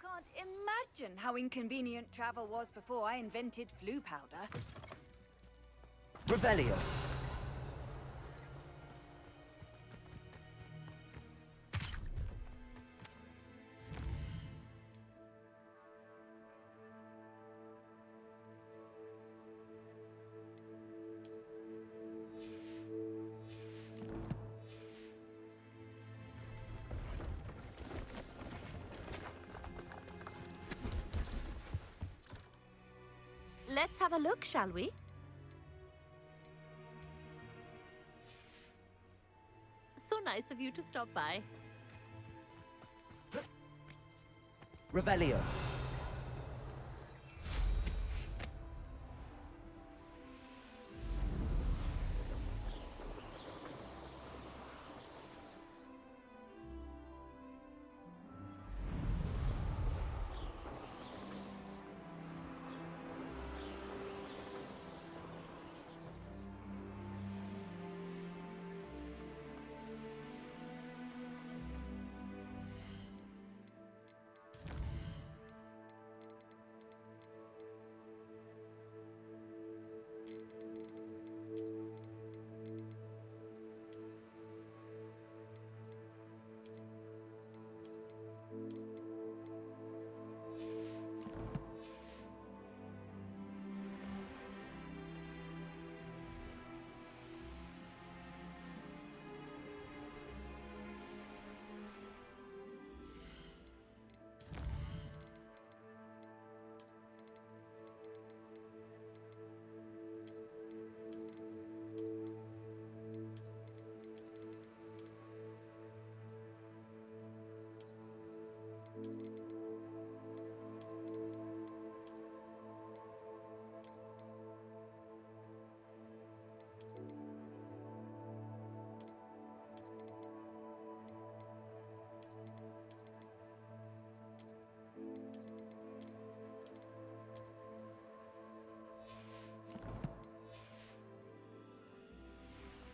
can't imagine how inconvenient travel was before I invented flu powder. Revelio. Let's have a look, shall we? So nice of you to stop by. Revelio.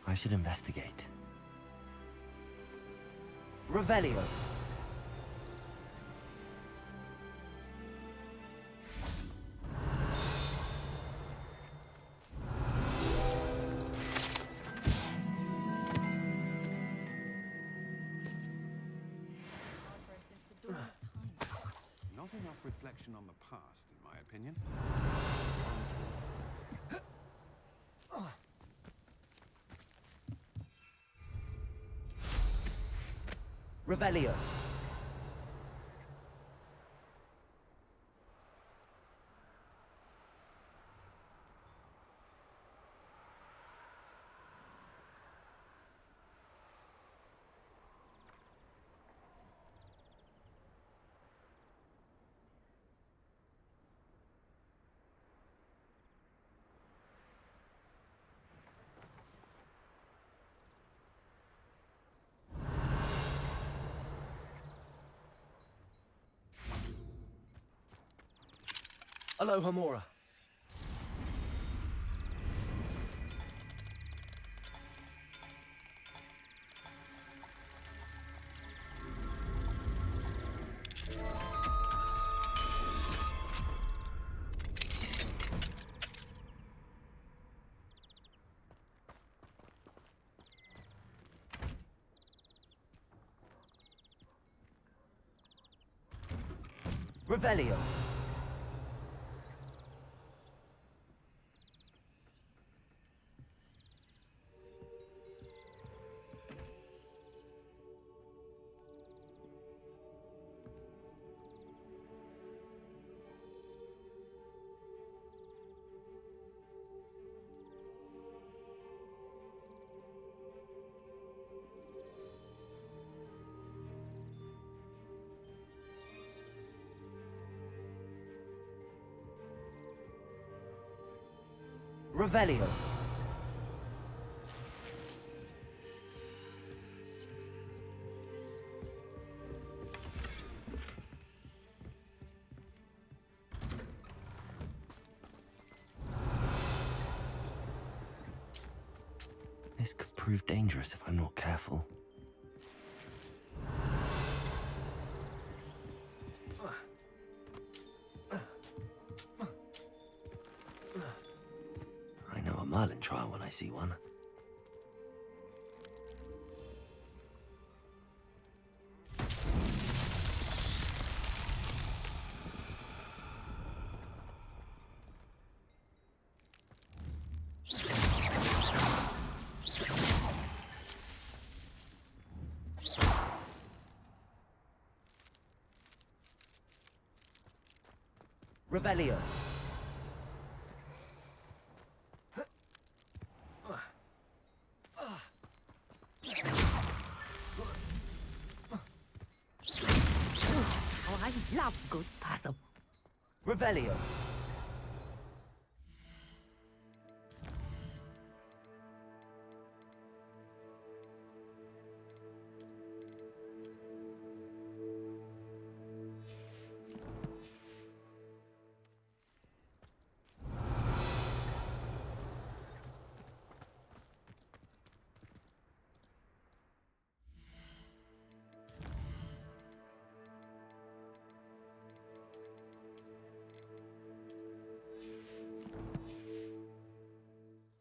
I should investigate. Revelio. Not enough reflection on the past, in my opinion. Revelio. Aloha Mora. Revelio. Revelio. This could prove dangerous if I'm not careful. see one. Revelio. Oh, I love good puzzle. Revelio.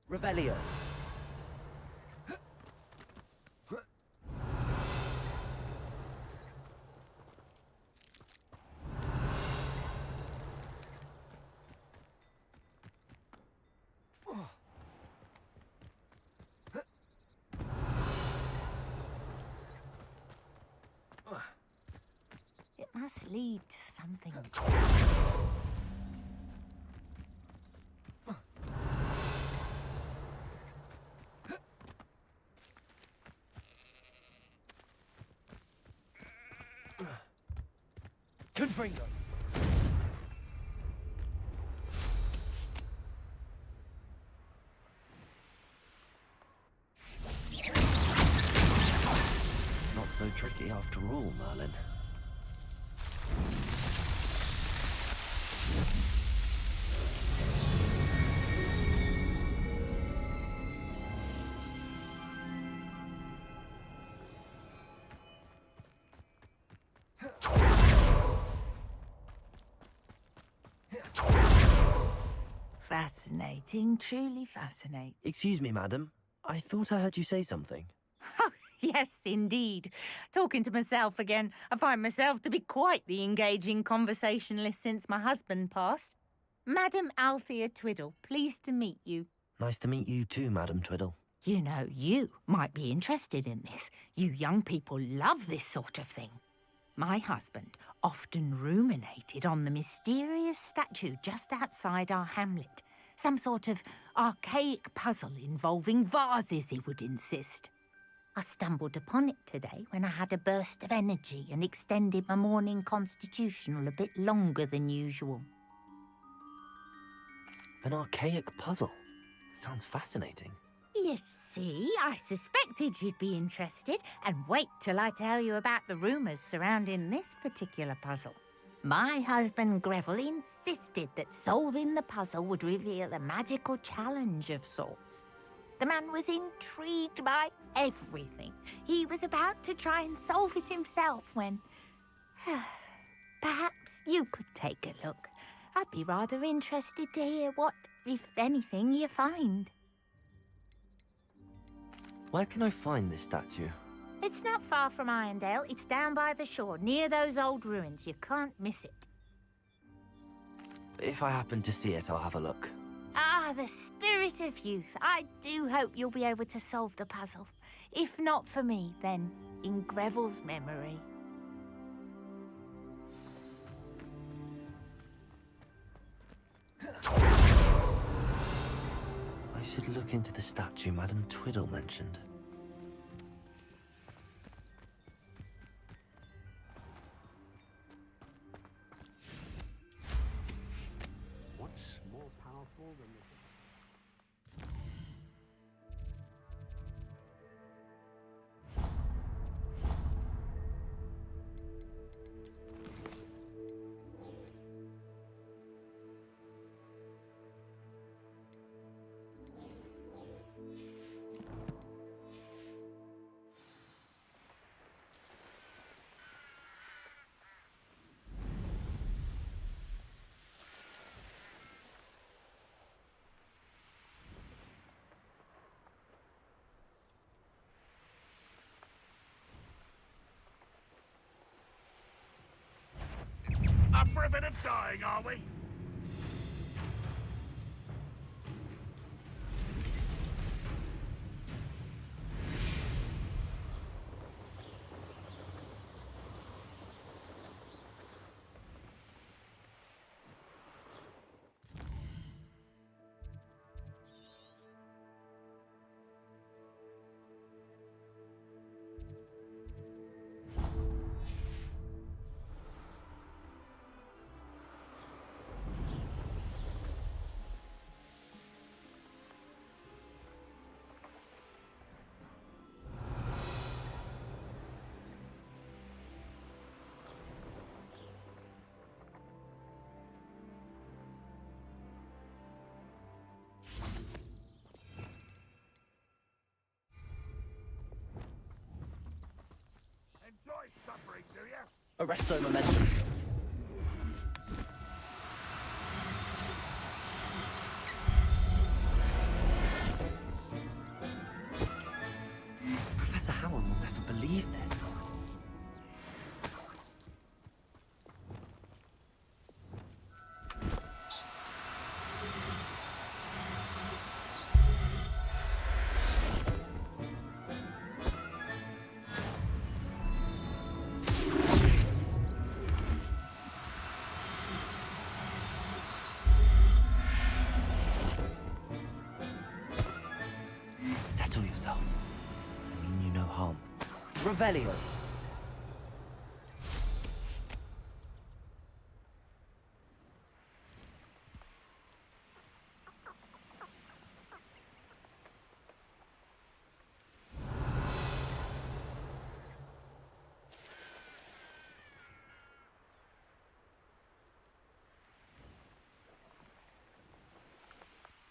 Revelio. It must lead to something. Confringo. Not so tricky after all, Merlin. Fascinating, truly fascinating. Excuse me, madam. I thought I heard you say something. Oh, yes, indeed. Talking to myself again. I find myself to be quite the engaging conversationalist since my husband passed. Madam Althea Twiddle, pleased to meet you. Nice to meet you too, Madam Twiddle. You know, you might be interested in this. You young people love this sort of thing. My husband often ruminated on the mysterious statue just outside our hamlet. Some sort of archaic puzzle involving vases, he would insist. I stumbled upon it today when I had a burst of energy and extended my morning constitutional a bit longer than usual. An archaic puzzle. Sounds fascinating. You see, I suspected you'd be interested, and wait till I tell you about the rumours surrounding this particular puzzle. My husband Greville insisted that solving the puzzle would reveal a magical challenge of sorts. The man was intrigued by everything. He was about to try and solve it himself when... Perhaps you could take a look. I'd be rather interested to hear what, if anything, you find. Where can I find this statue? It's not far from Irondale. It's down by the shore, near those old ruins. You can't miss it. If I happen to see it, I'll have a look. Ah, the spirit of youth. I do hope you'll be able to solve the puzzle. If not for me, then in Greville's memory. I should look into the statue Madam Twiddle mentioned. What's more powerful than the... bit of dying, are we? Enjoy suffering, do ya? Arresto momentum. Professor Howell will never believe this. Settle yourself. I mean you no harm. Revelio.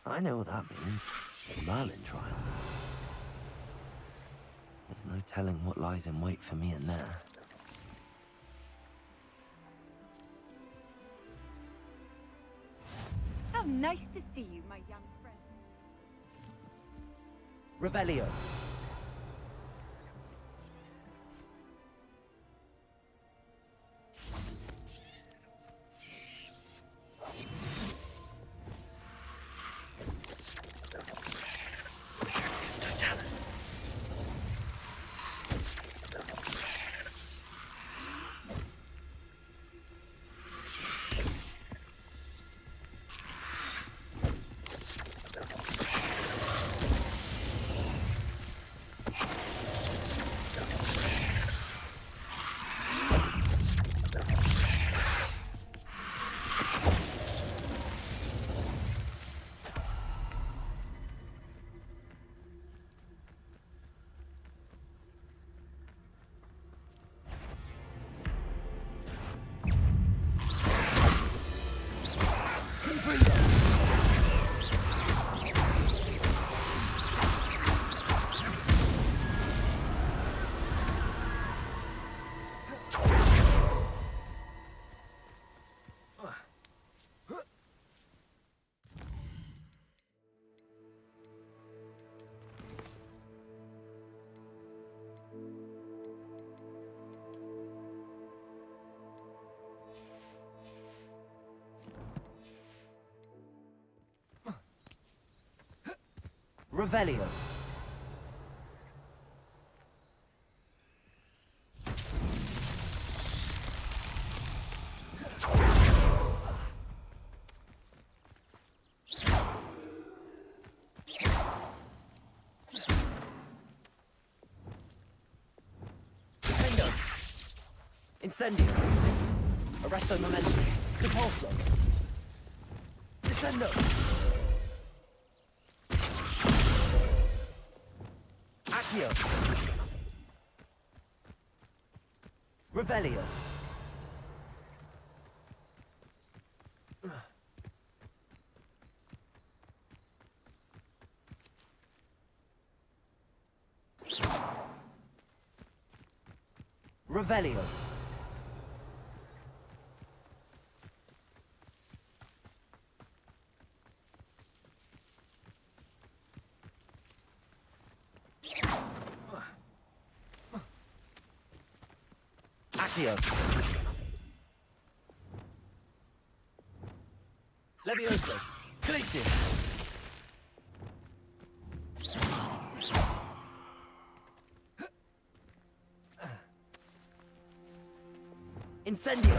I know what that means. The Merlin trial. There's no telling what lies in wait for me in there. How nice to see you, my young friend. Revelio. Totalis. Revelio. Incendio. Arresto momentum. Repulso. Descendo. Accio. Revelio. Revelio. Accio. Levioso. Glacius. Incendio.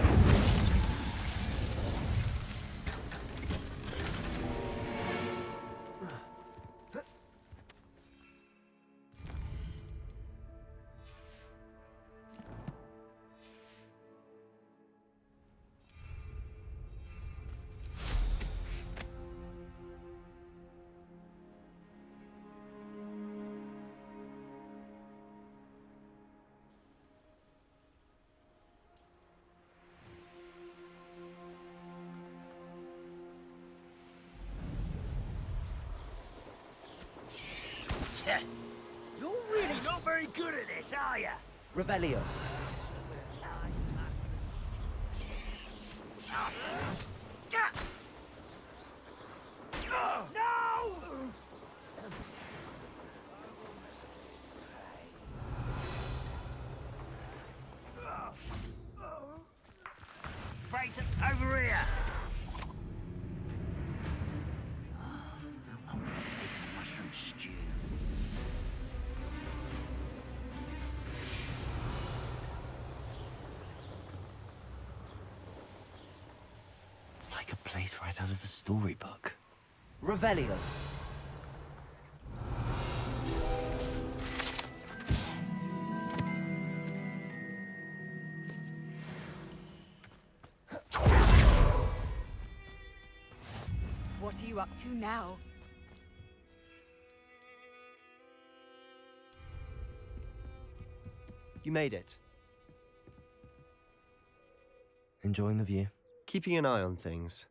You're really not very good at this, are you? Revelio. No! Freighter's over here! I'm from making a mushroom stew. It's like a place right out of a storybook. Revelio. What are you up to now? You made it. Enjoying the view? Keeping an eye on things.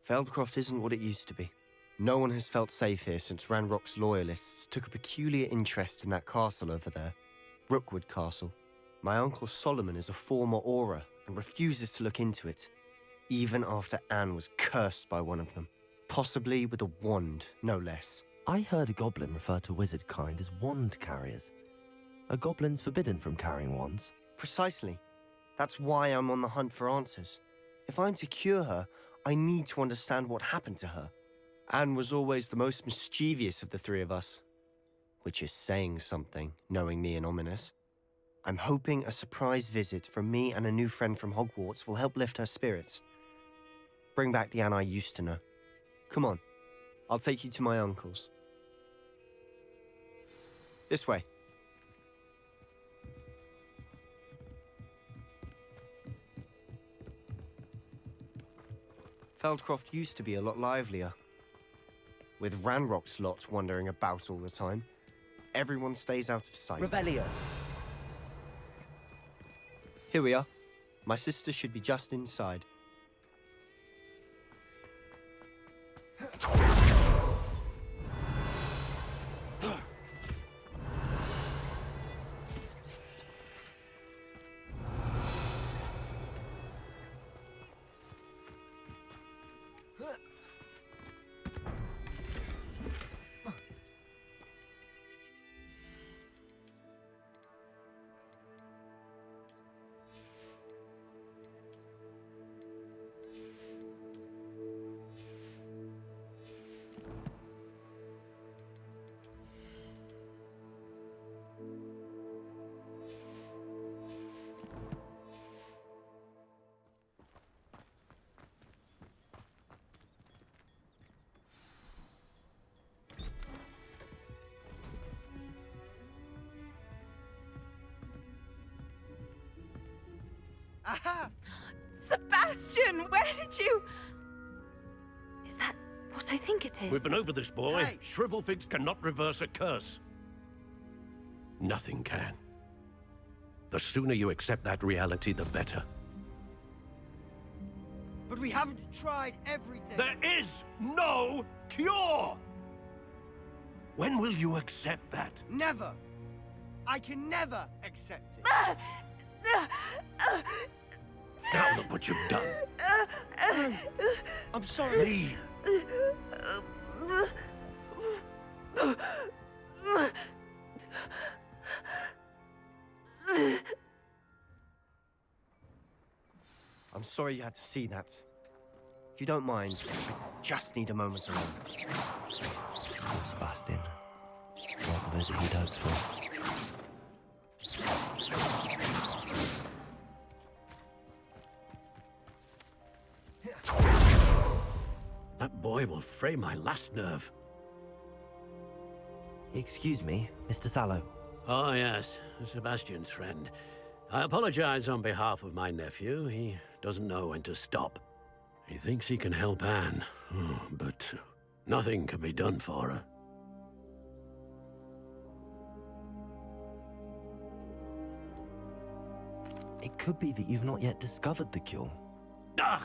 Feldcroft isn't what it used to be. No one has felt safe here since Ranrock's loyalists took a peculiar interest in that castle over there. Rookwood Castle. My uncle Solomon is a former Auror and refuses to look into it, even after Anne was cursed by one of them. Possibly with a wand, no less. I heard a goblin refer to wizard kind as wand carriers. Are goblins forbidden from carrying wands? Precisely. That's why I'm on the hunt for answers. If I'm to cure her, I need to understand what happened to her. Anne was always the most mischievous of the three of us. Which is saying something, knowing me and Ominous. I'm hoping a surprise visit from me and a new friend from Hogwarts will help lift her spirits. Bring back the Anne I used to know. Come on, I'll take you to my uncle's. This way. Feldcroft used to be a lot livelier. With Ranrock's lot wandering about all the time, everyone stays out of sight. Revelio. Here we are. My sister should be just inside. Aha! Sebastian, where did you... Is that what I think it is? We've been over this, boy. Hey. Shrivelfigs cannot reverse a curse. Nothing can. The sooner you accept that reality, the better. But we haven't tried everything. There is no cure! When will you accept that? Never. I can never accept it. Now look what you've done. I'm sorry. Leave. I'm sorry you had to see that. If you don't mind, I just need a moment alone. Poor Sebastian. Not the visit he'd hoped for. That boy will fray my last nerve. Excuse me, Mr. Sallow. Oh, yes, Sebastian's friend. I apologize on behalf of my nephew. He doesn't know when to stop. He thinks he can help Anne, but nothing can be done for her. It could be that you've not yet discovered the cure. Ah,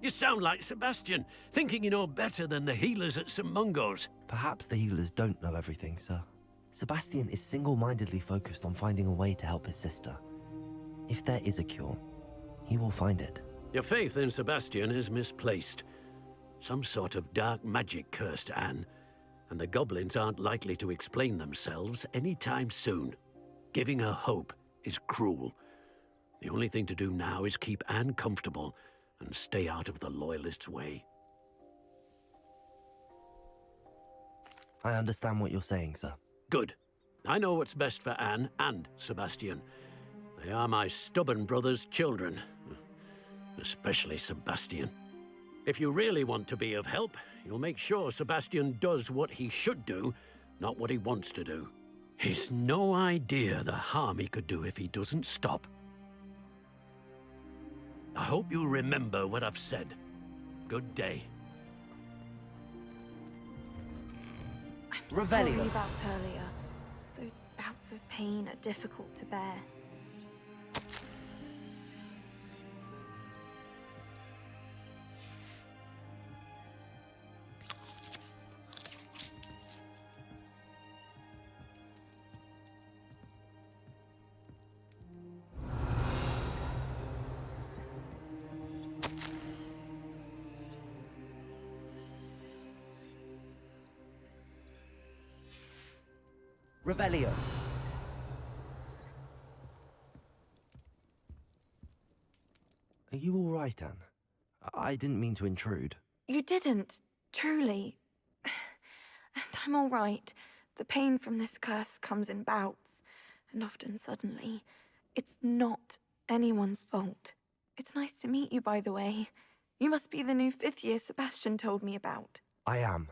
you sound like Sebastian, thinking you know better than the healers at St. Mungo's. Perhaps the healers don't know everything, sir. Sebastian is single-mindedly focused on finding a way to help his sister. If there is a cure, he will find it. Your faith in Sebastian is misplaced. Some sort of dark magic cursed Anne, and the goblins aren't likely to explain themselves anytime soon. Giving her hope is cruel. The only thing to do now is keep Anne comfortable and stay out of the Loyalists' way. I understand what you're saying, sir. Good. I know what's best for Anne and Sebastian. They are my stubborn brother's children. Especially Sebastian. If you really want to be of help, you'll make sure Sebastian does what he should do, not what he wants to do. He's no idea the harm he could do if he doesn't stop. I hope you'll remember what I've said. Good day. I'm Revelio. sorry about earlier. Those bouts of pain are difficult to bear. Revelio. Are you all right, Anne? I didn't mean to intrude. You didn't, truly. And I'm all right. The pain from this curse comes in bouts, and often suddenly. It's not anyone's fault. It's nice to meet you, by the way. You must be the new 5th year Sebastian told me about. I am.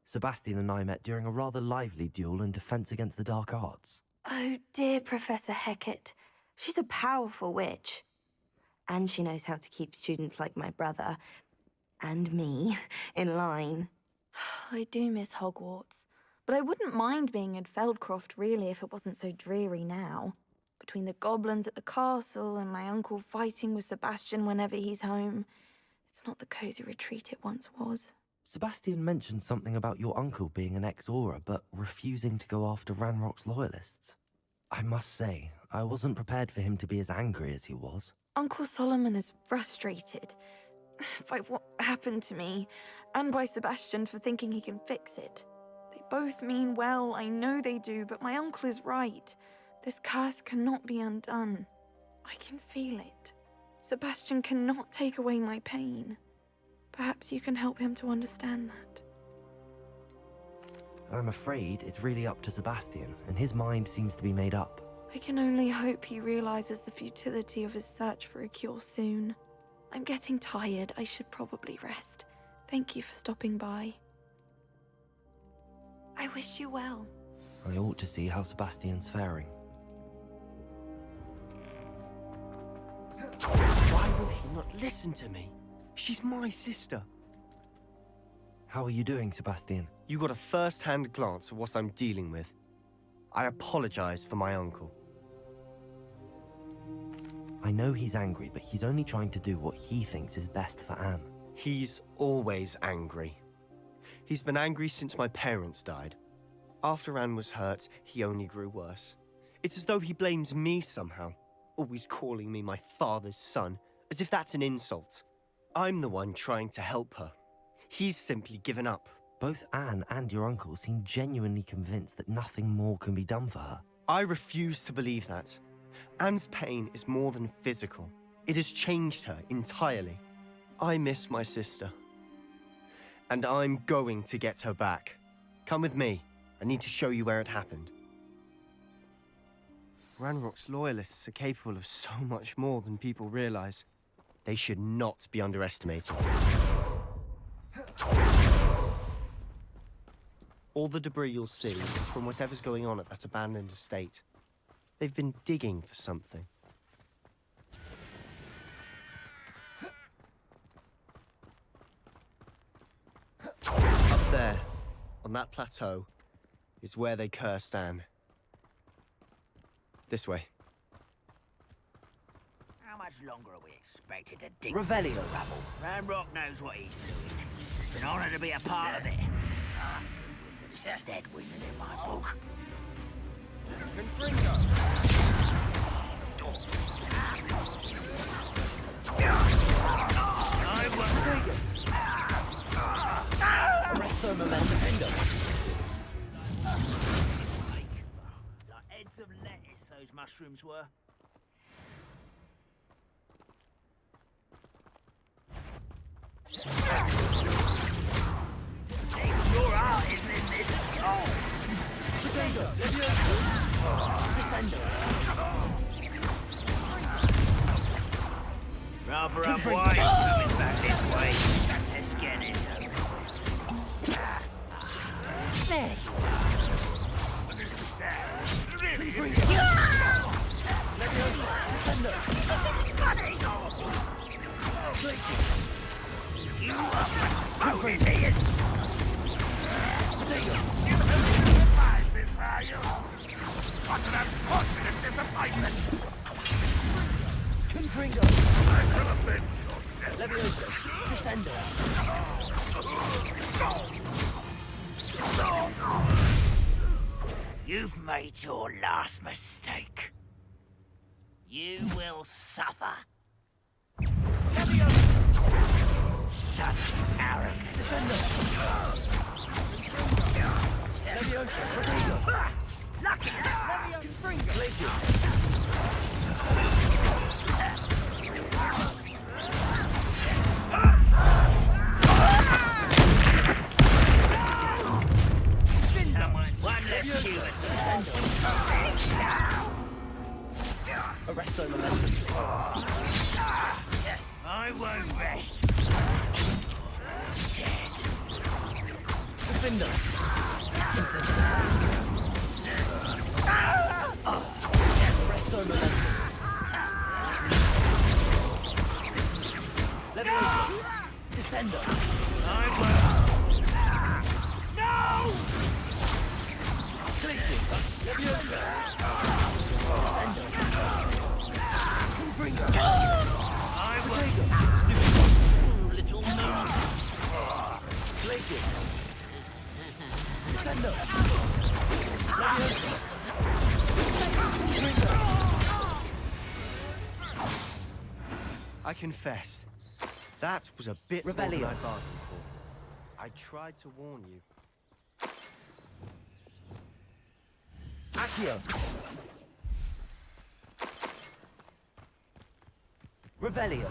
Sebastian and I met during a rather lively duel in defense against the dark arts. Oh, dear Professor Hecat. She's a powerful witch. And she knows how to keep students like my brother, and me, in line. I do miss Hogwarts, but I wouldn't mind being in Feldcroft, really, if it wasn't so dreary now. Between the goblins at the castle and my uncle fighting with Sebastian whenever he's home, it's not the cosy retreat it once was. Sebastian mentioned something about your uncle being an ex-Auror, but refusing to go after Ranrock's loyalists. I must say, I wasn't prepared for him to be as angry as he was. Uncle Solomon is frustrated by what happened to me, and by Sebastian for thinking he can fix it. They both mean well, I know they do, but my uncle is right. This curse cannot be undone. I can feel it. Sebastian cannot take away my pain. Perhaps you can help him to understand that. I'm afraid it's really up to Sebastian, and his mind seems to be made up. I can only hope he realizes the futility of his search for a cure soon. I'm getting tired. I should probably rest. Thank you for stopping by. I wish you well. I ought to see how Sebastian's faring. Why will he not listen to me? She's my sister. How are you doing, Sebastian? You got a first-hand glance at what I'm dealing with. I apologize for my uncle. I know he's angry, but he's only trying to do what he thinks is best for Anne. He's always angry. He's been angry since my parents died. After Anne was hurt, he only grew worse. It's as though he blames me somehow, always calling me my father's son, as if that's an insult. I'm the one trying to help her. He's simply given up. Both Anne and your uncle seem genuinely convinced that nothing more can be done for her. I refuse to believe that. Anne's pain is more than physical. It has changed her entirely. I miss my sister. And I'm going to get her back. Come with me. I need to show you where it happened. Ranrock's loyalists are capable of so much more than people realize. They should not be underestimated. All the debris you'll see is from whatever's going on at that abandoned estate. They've been digging for something. Up there, on that plateau, is where they cursed Anne. This way. How much longer are we expected to dig Revelio. Rabble? Ranrock knows what he's doing. It's an honor to be a part of it. I'm a good wizard, a dead wizard in my book. Like heads of lettuce, those mushrooms were. Your art isn't in this at all. Rather unwise coming back this way. Let's get this over with. There you are. This is sad. Really? This is funny. You are phony being. You haven't survived this, are you? What an unfortunate disappointment! Confringo! I will avenge your death! Leviosa! Descendo! You've made your last mistake. You will suffer. Leviosa! Such arrogance! Leviosa! Leviosa! Lucky! Confringo! One less steward. Arresto momentum. I won't rest. Dead. Defender. Arresto momentum. Leviosa. Descendo. I won't. No! Glacius. Leviosa. Descendo. Confringo. I won't. Little moon. Glacius. Descendo. Leviosa. Confringo. I confess, that was a bit more than I bargained for. I tried to warn you. Accio. Revelio.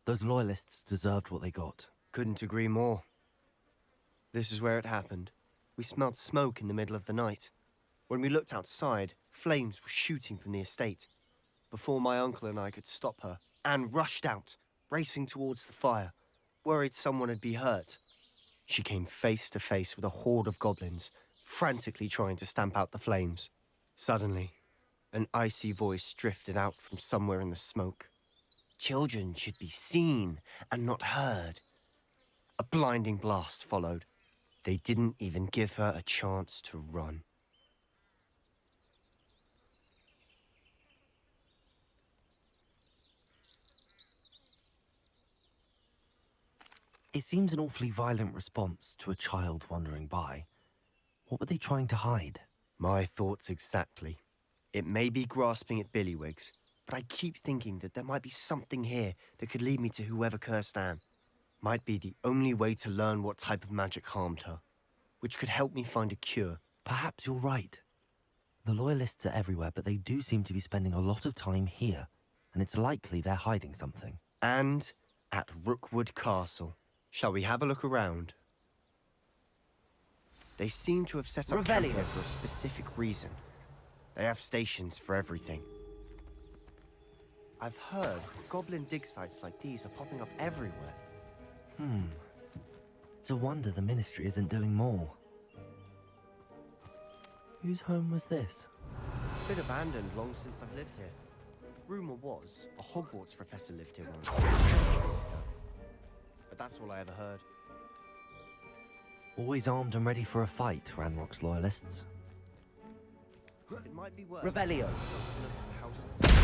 Those loyalists deserved what they got. Couldn't agree more. This is where it happened. We smelled smoke in the middle of the night. When we looked outside, flames were shooting from the estate. Before my uncle and I could stop her, Anne rushed out, racing towards the fire, worried someone had been hurt. She came face to face with a horde of goblins, frantically trying to stamp out the flames. Suddenly, an icy voice drifted out from somewhere in the smoke. Children should be seen and not heard. A blinding blast followed. They didn't even give her a chance to run. It seems an awfully violent response to a child wandering by. What were they trying to hide? My thoughts exactly. It may be grasping at Billywigs, but I keep thinking that there might be something here that could lead me to whoever cursed Anne. Might be the only way to learn what type of magic harmed her. which could help me find a cure. Perhaps you're right. The Loyalists are everywhere, but they do seem to be spending a lot of time here, and it's likely they're hiding something. And at Rookwood Castle. Shall we have a look around? They seem to have set up camp here for a specific reason. They have stations for everything. I've heard goblin dig sites like these are popping up everywhere. It's a wonder the Ministry isn't doing more. Whose home was this? Been abandoned long since I've lived here. Rumor was a Hogwarts professor lived here once, centuries ago. But that's all I ever heard. Always armed and ready for a fight, Ranrock's Loyalists. It might be worth Revelio. a closer look at the house itself.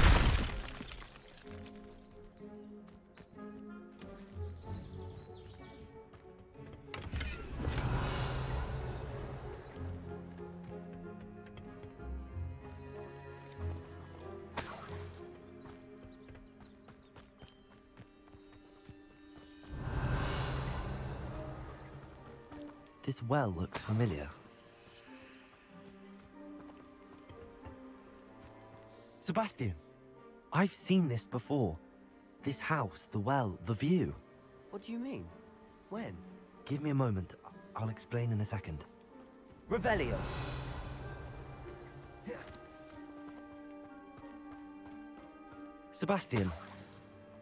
This well looks familiar. Sebastian! I've seen this before. This house, the well, the view. What do you mean? When? Give me a moment. I'll explain in a second. Revelio. Sebastian,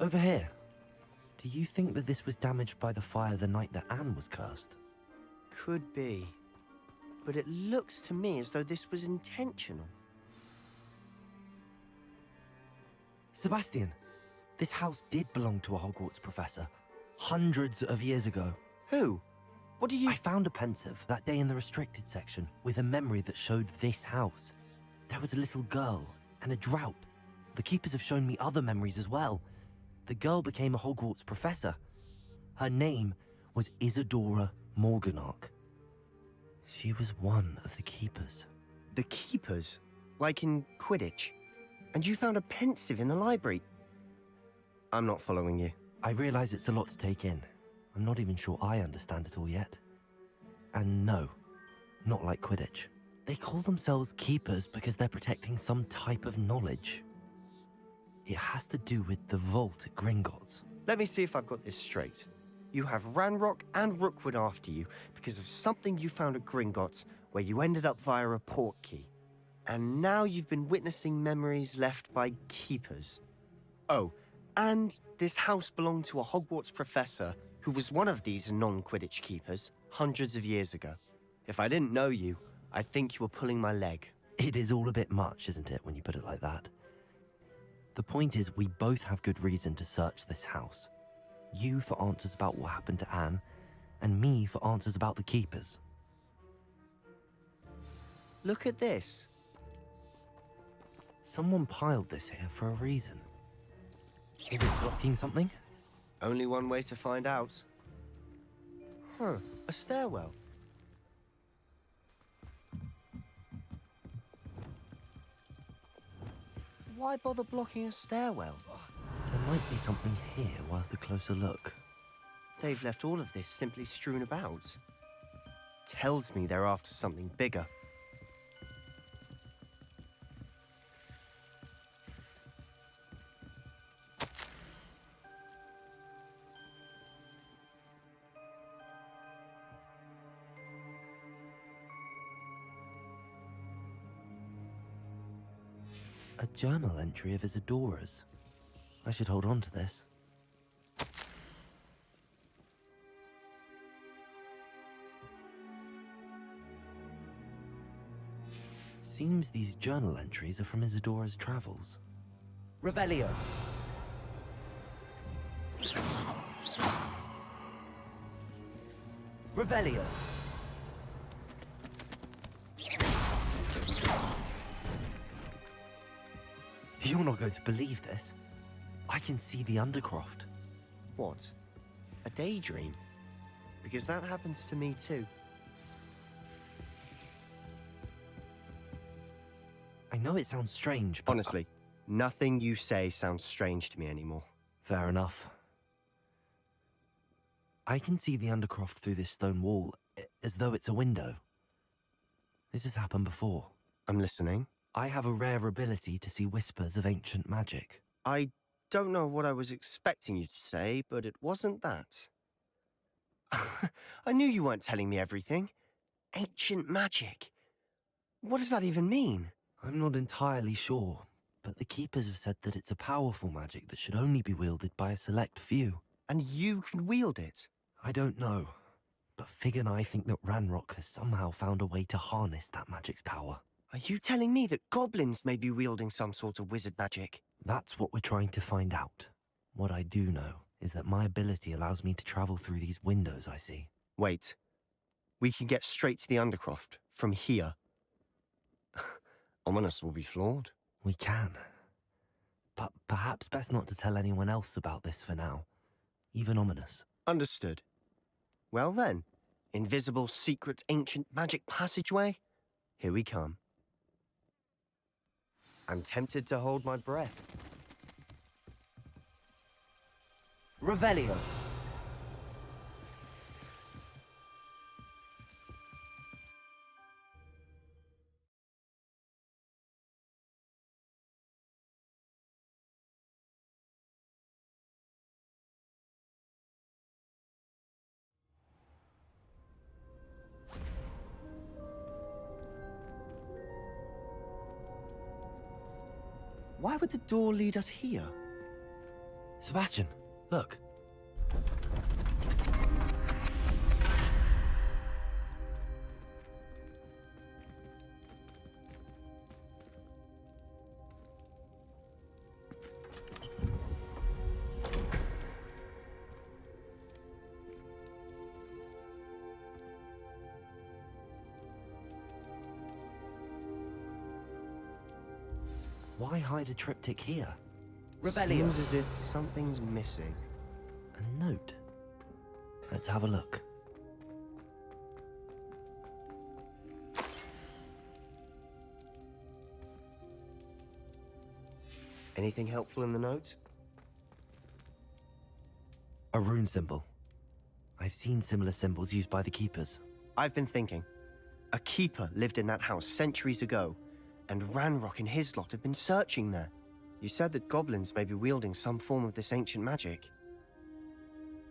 over here. Do you think that this was damaged by the fire the night that Anne was cursed? Could be. But it looks to me as though this was intentional. Sebastian, this house did belong to a Hogwarts professor, hundreds of years ago. Who? What do you— I found a pensive that day in the restricted section with a memory that showed this house. There was a little girl and a drought. The keepers have shown me other memories as well. The girl became a Hogwarts professor. Her name was Isadora Morganach. She was one of the keepers. The keepers? Like in Quidditch? And you found a pensive in the library? I'm not following you. I realize it's a lot to take in. I'm not even sure I understand it all yet. And no, not like Quidditch. They call themselves keepers because they're protecting some type of knowledge. It has to do with the vault at Gringotts. Let me see if I've got this straight. You have Ranrock and Rookwood after you because of something you found at Gringotts where you ended up via a port key. And now you've been witnessing memories left by keepers. Oh, and this house belonged to a Hogwarts professor who was one of these non-Quidditch keepers hundreds of years ago. If I didn't know you, I'd think you were pulling my leg. It is all a bit much, isn't it, when you put it like that? The point is, we both have good reason to search this house. You for answers about what happened to Anne, and me for answers about the keepers. Look at this. Someone piled this here for a reason. Is it blocking something? Only one way to find out. Huh, a stairwell. Why bother blocking a stairwell? There might be something here worth a closer look. They've left all of this simply strewn about. Tells me they're after something bigger. A journal entry of Isadora's. I should hold on to this. Seems these journal entries are from Isadora's travels. Revelio. Revelio. You're not going to believe this. I can see the Undercroft. What? A daydream? Because that happens to me too. I know it sounds strange, but... Honestly, nothing you say sounds strange to me anymore. Fair enough. I can see the Undercroft through this stone wall. as though it's a window. This has happened before. I'm listening. I have a rare ability to see whispers of ancient magic. I don't know what I was expecting you to say, but it wasn't that. I knew you weren't telling me everything. Ancient magic. What does that even mean? I'm not entirely sure, but the Keepers have said that it's a powerful magic that should only be wielded by a select few. And you can wield it? I don't know, but Fig and I think that Ranrock has somehow found a way to harness that magic's power. Are you telling me that goblins may be wielding some sort of wizard magic? That's what we're trying to find out. What I do know is that my ability allows me to travel through these windows I see. Wait. We can get straight to the Undercroft from here. Ominous will be floored. We can. But perhaps best not to tell anyone else about this for now. Even Ominous. Understood. Well then, invisible, secret, ancient magic passageway? Here we come. I'm tempted to hold my breath. Revelio. Why would the door lead us here? Sebastian, look. Why hide a triptych here? Seems as if something's missing. A note. Let's have a look. Anything helpful in the note? A rune symbol. I've seen similar symbols used by the Keepers. I've been thinking. A keeper lived in that house centuries ago, and Ranrock and his lot have been searching there. You said that goblins may be wielding some form of this ancient magic.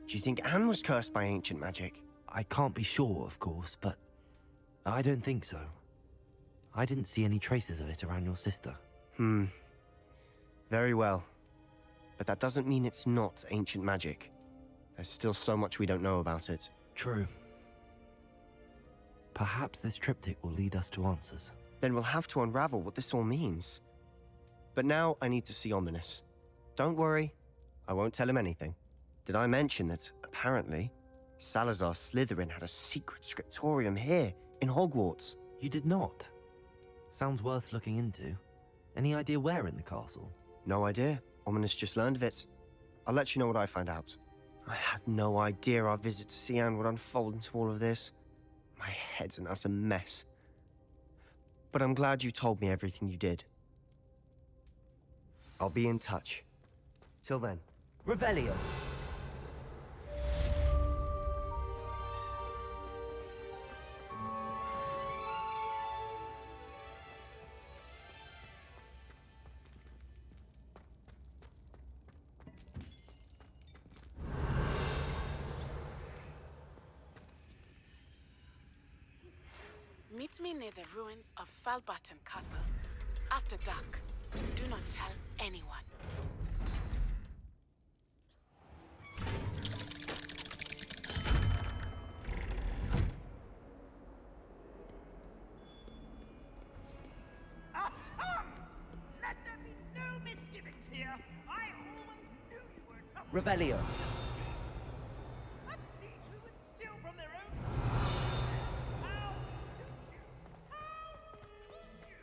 Do you think Anne was cursed by ancient magic? I can't be sure, of course, but I don't think so. I didn't see any traces of it around your sister. Very well. But that doesn't mean it's not ancient magic. There's still so much we don't know about it. True. Perhaps this triptych will lead us to answers. Then we'll have to unravel what this all means. But now I need to see Ominous. Don't worry, I won't tell him anything. Did I mention that, apparently, Salazar Slytherin had a secret scriptorium here, in Hogwarts? You did not. Sounds worth looking into. Any idea where in the castle? No idea. Ominous just learned of it. I'll let you know what I find out. I had no idea our visit to Cian would unfold into all of this. My head's an utter mess. But I'm glad you told me everything you did. I'll be in touch. Till then. Revelio. Meet me near the ruins of Falbaton Castle. After dark. Do not tell anyone. Let there be no misgivings here. I always knew you were tough. Revelio. A thief who would steal from their own. How could you? How could you?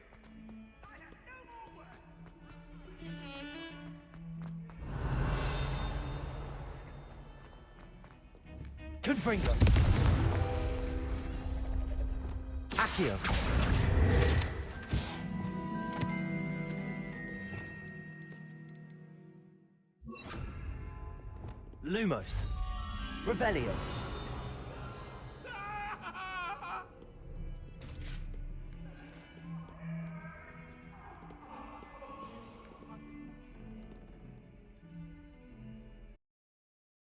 I have no more words. Confringo. Accio. Lumos. Revelio.